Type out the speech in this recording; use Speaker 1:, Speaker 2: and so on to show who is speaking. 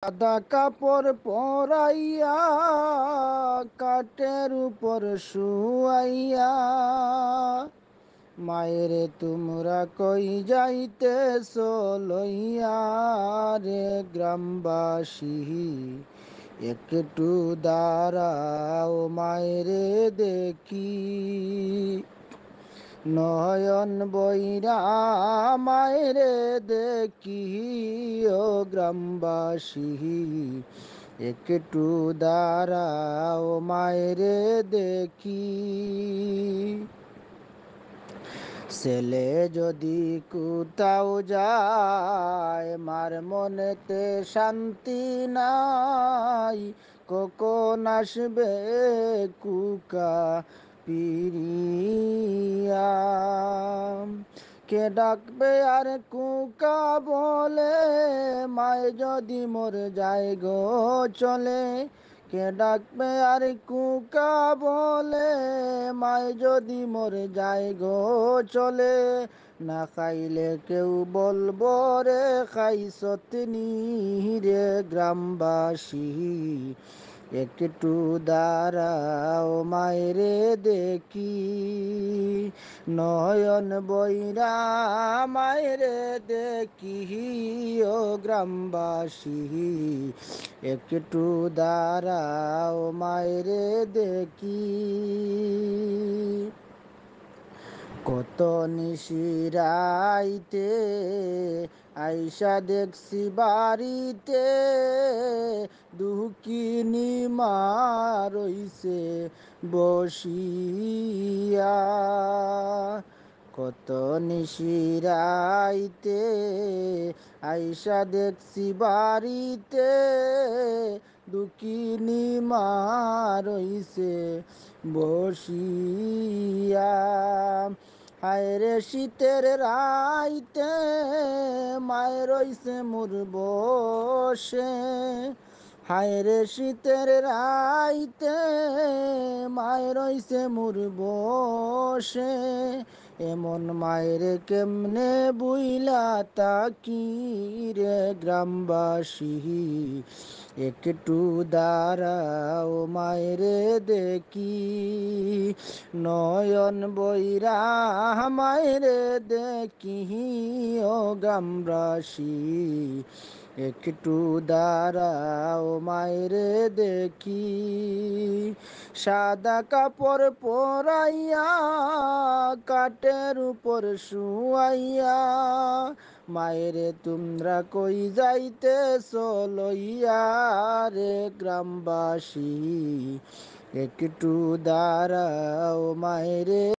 Speaker 1: সাদা কাপড় পরাইয়া কাঠের উপর শুয়াইয়া মায়েরে তোমরা কই যাইতেছ লইয়া রে গ্রামবাসী একটু দাঁড়াও মায়েরে দেখি নয়ন বৈরা মায়েরে দেখি ও গ্রামবাসী একটু দাঁড়াও মায়েরে দেখি ছেলে যদি কোথাও যায় মার মনেতে শান্তি নাই কখন আসবে কুকা পিরিয়া কে ডাকবে আর কুকা বলে মায় যদি মোর যায় গো চলে কে ডাকবে আর কুকা বলে মায় যদি মোর যায় গো চলে না খাইলে কেউ বলবো রে খাইছত নি রে গ্রামবাসী একটু দাঁড়াও মায়েরে দেখি নয়ন বৈরা মায়েরে দেখি ও গ্রামবাসী একটু দাঁড়াও মায়েরে দেখি কত নিশিরাইতে আইসা দেখছি বাড়িতে দুঃখিনী মা রইছে বসিয়া কত নিশিরাইতে আইসা দেখছি বাড়িতে দুঃখিনী মা রইছে বসিয়া হায়রে শীতের রাইতে মায়ের রইছে মোর বসে হায়রে শীতের রাইতে মায়ের রইছে মোর বসে এমন মায়ের কেমনে বুইলা তাকি রে গ্রামবাসী একটু দাঁড়াও মায়েরে দেখি নয়ন বৈরা মায়েরে দেখি ও গ্রামবাসী একটু দাঁড়াও মায়েরে দেখি সাদা কাপড় পরাইয়া কাঠের উপর শুয়াইয়া মায়েরে তোমরা কই যাইতেছ লইয়া রে গ্রামবাসী একটু দাঁড়াও মায়েরে